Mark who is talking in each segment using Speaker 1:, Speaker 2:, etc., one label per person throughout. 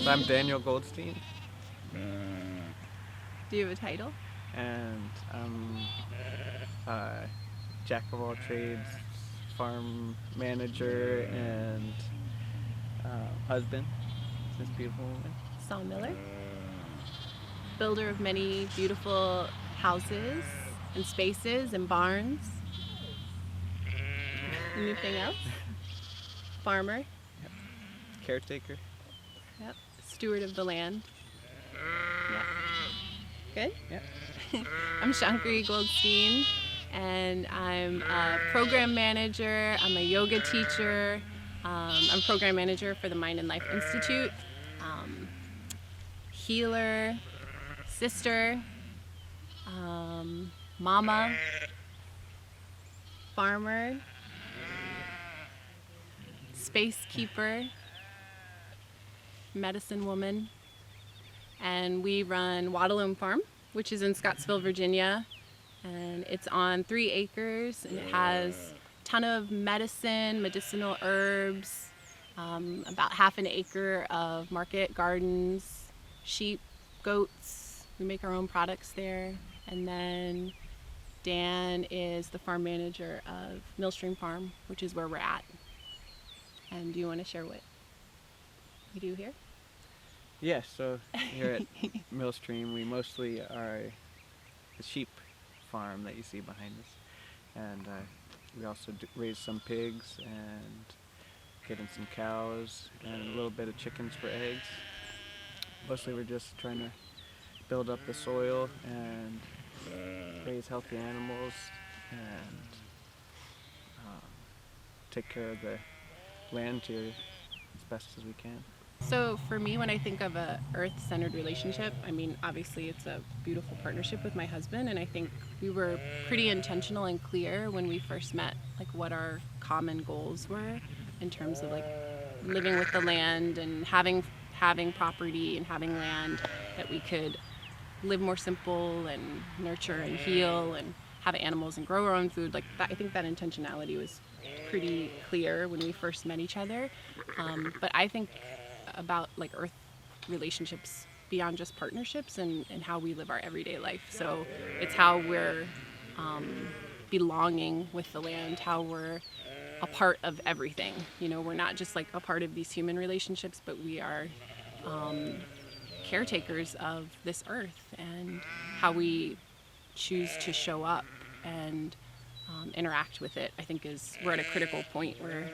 Speaker 1: So I'm Daniel Goldstein,
Speaker 2: Do you have a title?
Speaker 1: and I'm a jack of all trades, farm manager, and husband to this beautiful woman.
Speaker 2: Sawmiller? Builder of many beautiful houses and spaces and barns. Anything else? Farmer?
Speaker 1: Yep. Caretaker.
Speaker 2: Yep. Steward of the land. Yep. Good?
Speaker 1: Yep.
Speaker 2: I'm Shankari Goldstein, and I'm a program manager. I'm a yoga teacher. I'm a program manager for the Mind and Life Institute. Healer, sister, mama, farmer, space keeper, medicine woman, and we run Waterloom Farm, which is in Scottsville, Virginia, and it's on 3 acres, and it has a ton of medicinal herbs, about half an acre of market gardens, sheep, goats. We make our own products there. And then Dan is the farm manager of Millstream Farm, which is where we're at. And do you want to share what we do here?
Speaker 1: Yeah, so here at Millstream, we mostly are the sheep farm that you see behind us. And we also raise some pigs and get in some cows and a little bit of chickens for eggs. Mostly we're just trying to build up the soil and raise healthy animals and take care of the land here as best as we can.
Speaker 2: So for me, when I think of a earth-centered relationship, I mean, obviously it's a beautiful partnership with my husband, and I think we were pretty intentional and clear when we first met, like what our common goals were in terms of like living with the land and having property and having land that we could live more simple and nurture and heal and have animals and grow our own food. Like that, I think that intentionality was pretty clear when we first met each other. But I think about like earth relationships beyond just partnerships and how we live our everyday life. So it's how we're belonging with the land, how we're a part of everything. You know, we're not just like a part of these human relationships, but we are caretakers of this earth, and how we choose to show up and interact with it, I think we're at a critical point where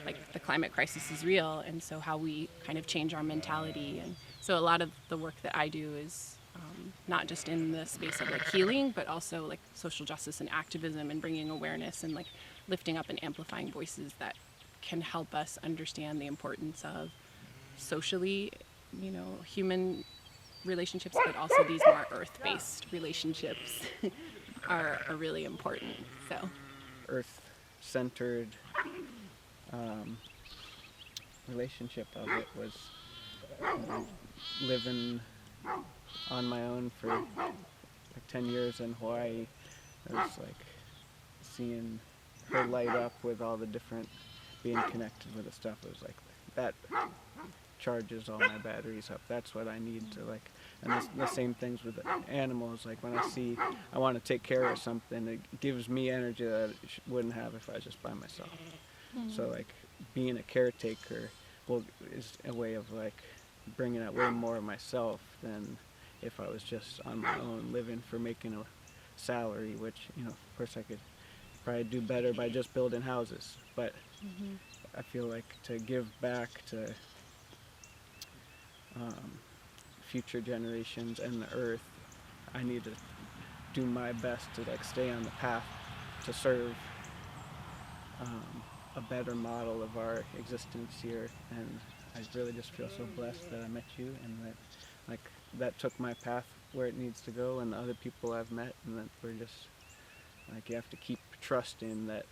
Speaker 2: like the climate crisis is real, and so how we kind of change our mentality. And so a lot of the work that I do is not just in the space of like healing, but also like social justice and activism and bringing awareness and like lifting up and amplifying voices that can help us understand the importance of socially, you know, human relationships, but also these more earth-based relationships are really important. So
Speaker 1: Earth-centered relationship of it was living on my own for like 10 years in Hawaii. It was like seeing her light up with all the different, being connected with the stuff. It was like that charges all my batteries up. That's what I need to like. And the same things with animals. Like when I want to take care of something, it gives me energy that it wouldn't have if I was just by myself. Mm-hmm. So like being a caretaker is a way of like bringing out way more of myself than if I was just on my own living for making a salary, which, you know, of course I could probably do better by just building houses. But I feel like to give back to future generations and the earth, I need to do my best to like stay on the path to serve a better model of our existence here. And I really just feel so blessed that I met you, and that like that took my path where it needs to go, and the other people I've met, and that we're just like, you have to keep trusting that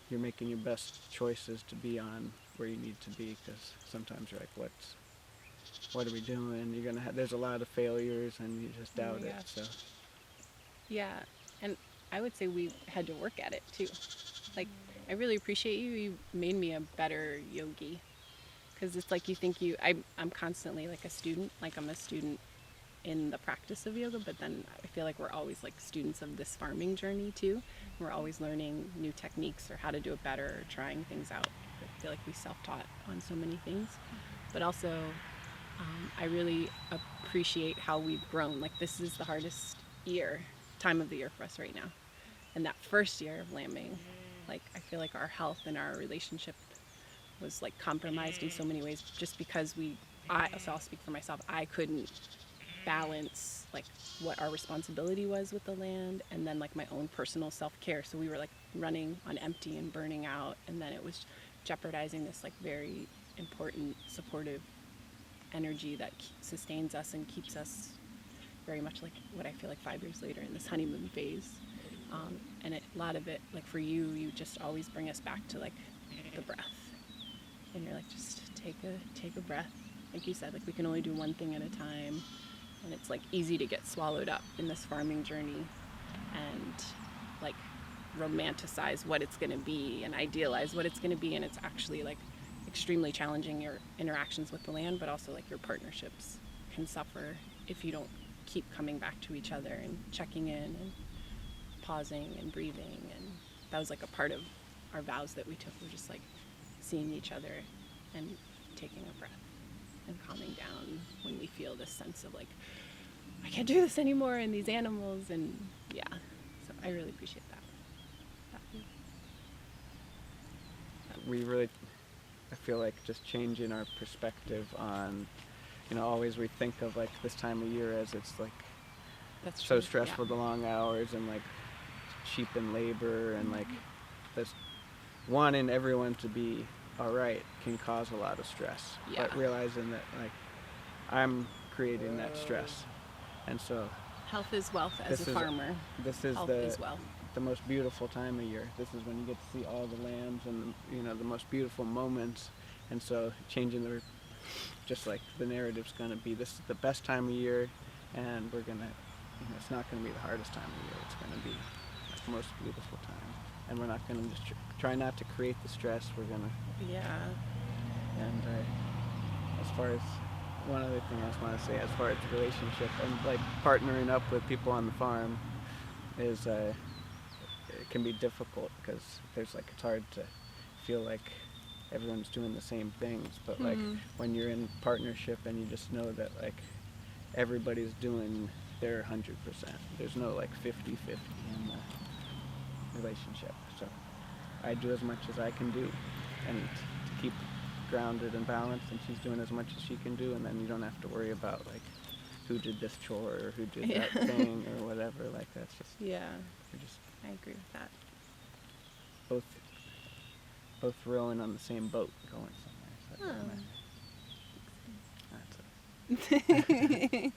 Speaker 1: you're making your best choices to be on where you need to be, because sometimes you're like, what are we doing? You're gonna there's a lot of failures, and you just doubt it. So
Speaker 2: yeah, and I would say we had to work at it too. Like, I really appreciate you. You made me a better yogi, because it's like you think I'm constantly like a student, like I'm a student in the practice of yoga, but then I feel like we're always like students of this farming journey too. We're always learning new techniques or how to do it better or trying things out. I feel like we self-taught on so many things, but also I really appreciate how we've grown. Like this is the hardest time of the year for us right now. And that first year of lambing, like I feel like our health and our relationship was like compromised in so many ways just because so I'll speak for myself, I couldn't balance like what our responsibility was with the land and then like my own personal self-care. So we were like running on empty and burning out, and then it was jeopardizing this like very important supportive energy that sustains us and keeps us very much like what I feel like 5 years later in this honeymoon phase. And a lot of it, like for you, you just always bring us back to like the breath, and you're like, just take a breath. Like you said, like we can only do one thing at a time, and it's like easy to get swallowed up in this farming journey and like romanticize what it's going to be and idealize what it's going to be, and it's actually like extremely challenging. Your interactions with the land, but also like your partnerships can suffer if you don't keep coming back to each other and checking in and pausing and breathing. And that was like a part of our vows that we took, were just like seeing each other and taking a breath and calming down when we feel this sense of like, I can't do this anymore, and these animals, and yeah. So I really appreciate that.
Speaker 1: We really, I feel like just changing our perspective on, always we think of like this time of year as it's like
Speaker 2: That's
Speaker 1: so
Speaker 2: true.
Speaker 1: stressful,
Speaker 2: Yeah.
Speaker 1: the long hours and like cheapen labor and like this wanting everyone to be all right can cause a lot of stress.
Speaker 2: Yeah.
Speaker 1: But realizing that like I'm creating that stress, and so
Speaker 2: Health is wealth as a farmer.
Speaker 1: This is
Speaker 2: Health is wealth.
Speaker 1: the most beautiful time of year. This is when you get to see all the lambs and the most beautiful moments. And so changing just like the narrative's going to be, this is the best time of year, and we're going to, it's not going to be the hardest time of year. It's going to be the most beautiful time. And we're not going to just try not to create the stress. We're going to,
Speaker 2: Yeah.
Speaker 1: and as far as, one other thing I just want to say, as far as the relationship and like partnering up with people on the farm is, it can be difficult because it's hard to feel like everyone's doing the same things, but like when you're in partnership and you just know that like everybody's doing their 100%, there's no like 50-50 in the relationship. So I do as much as I can do and to keep grounded and balanced, and she's doing as much as she can do, and then you don't have to worry about like who did this chore or who did that thing or whatever. Like that's just,
Speaker 2: Yeah.
Speaker 1: we're just
Speaker 2: I agree with that.
Speaker 1: both rowing on the same boat going somewhere. So
Speaker 2: Oh.
Speaker 1: that's it.